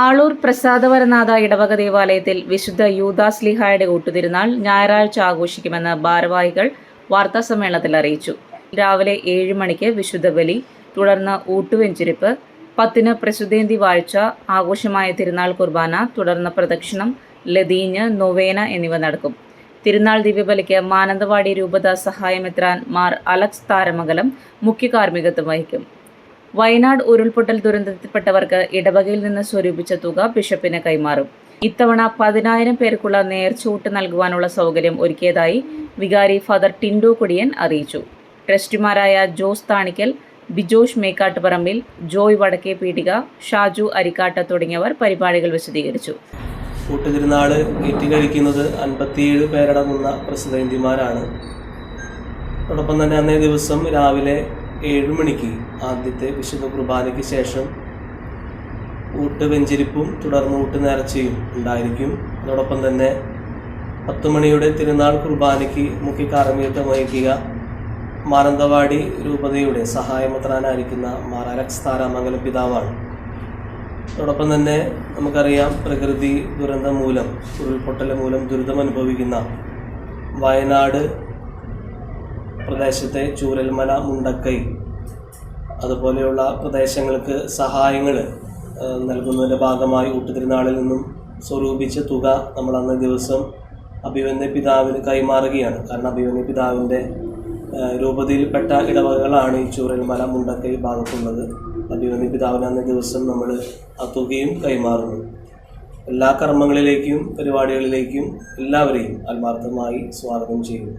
ആളൂർ പ്രസാദവരനാഥ ഇടവക ദേവാലയത്തിൽ വിശുദ്ധ യൂദാസ്ലീഹായുടെ ഊട്ടുതിരുനാൾ ഞായറാഴ്ച ആഘോഷിക്കുമെന്ന് ഭാരവാഹികൾ വാർത്താസമ്മേളനത്തിൽ അറിയിച്ചു. രാവിലെ 7 മണിക്ക് വിശുദ്ധ ബലി, തുടർന്ന് ഊട്ടുവെഞ്ചിരിപ്പ്, 10 പ്രസുതേന്തി വാഴ്ച, ആഘോഷമായ തിരുനാൾ കുർബാന, തുടർന്ന് പ്രദക്ഷിണം, ലതീഞ്ഞ്, നൊവേന എന്നിവ നടക്കും. തിരുനാൾ ദിവ്യബലിക്ക് മാനന്തവാടി രൂപത സഹായമെത്രാൻ മാർ അലക്സ് താരമംഗലം മുഖ്യ കാർമ്മികത്വം വഹിക്കും. വയനാട് ഉരുൾപൊട്ടൽ ദുരന്തത്തിൽപ്പെട്ടവർക്ക് ഇടവകയിൽ നിന്ന് സ്വരൂപിച്ച തുക ബിഷപ്പിന് കൈമാറും. ഇത്തവണ 10,000 പേർക്കുള്ള നേർച്ചൂട്ട് നൽകുവാനുള്ള സൗകര്യം ഒരുക്കിയതായി വികാരി ഫാദർ ടിൻഡോ കൊടിയൻ അറിയിച്ചു. ട്രസ്റ്റിമാരായ ജോസ് താണിക്കൽ, ബിജോഷ് മേക്കാട്ടുപറമ്പിൽ, ജോയ് വടക്കേ പീടിക, ഷാജു അരിക്കാട്ട തുടങ്ങിയവർ പരിപാടികൾ വിശദീകരിച്ചു. ഊട്ടുതിരുനാള് ഏറ്റുകഴിക്കുന്നത് 57 പേരടങ്ങുന്ന പ്രസിദ്ധന്തിമാരാണ്. അതോടൊപ്പം തന്നെ അന്നേ ദിവസം രാവിലെ 7 മണിക്ക് ആദ്യത്തെ വിശുദ്ധ കുർബാനയ്ക്ക് ശേഷം ഊട്ട് വെഞ്ചരിപ്പും തുടർന്ന് ഊട്ട് നേർച്ചയും ഉണ്ടായിരിക്കും. അതോടൊപ്പം തന്നെ 10 മണിയുടെ തിരുനാൾ കുർബാനയ്ക്ക് മുഖ്യ കാർമ്മികത്വം വഹിക്കുക മാനന്തവാടി രൂപതയുടെ സഹായമെത്രാനായിരിക്കുന്ന മാർ അലക്സ് താരാമംഗലം പിതാവാണ്. അതോടൊപ്പം തന്നെ നമുക്കറിയാം, പ്രകൃതി ദുരന്തം മൂലം, ഉരുൾപൊട്ടൽ മൂലം ദുരിതം അനുഭവിക്കുന്ന വയനാട് പ്രദേശത്തെ ചൂരൽമല, മുണ്ടക്കൈ അതുപോലെയുള്ള പ്രദേശങ്ങൾക്ക് സഹായങ്ങൾ നൽകുന്നതിൻ്റെ ഭാഗമായി ഊട്ടുതിരുനാളിൽ നിന്നും സ്വരൂപിച്ച തുക നമ്മൾ അന്നേ ദിവസം അഭിമന്യ പിതാവിന് കൈമാറുകയാണ്. കാരണം അഭിമന്യ പിതാവിൻ്റെ രൂപതയിൽപ്പെട്ട ഇടവകകളാണ് ഈ ചൂരൽമല, മുണ്ടക്കൈ ഭാഗത്തുള്ളത്. അഭിമന്യ പിതാവിന് അന്നേ ദിവസം നമ്മൾ ആ തുകയും കൈമാറുന്നു. എല്ലാ കർമ്മങ്ങളിലേക്കും പരിപാടികളിലേക്കും എല്ലാവരെയും ആത്മാർത്ഥമായി സ്വാഗതം ചെയ്യുന്നു.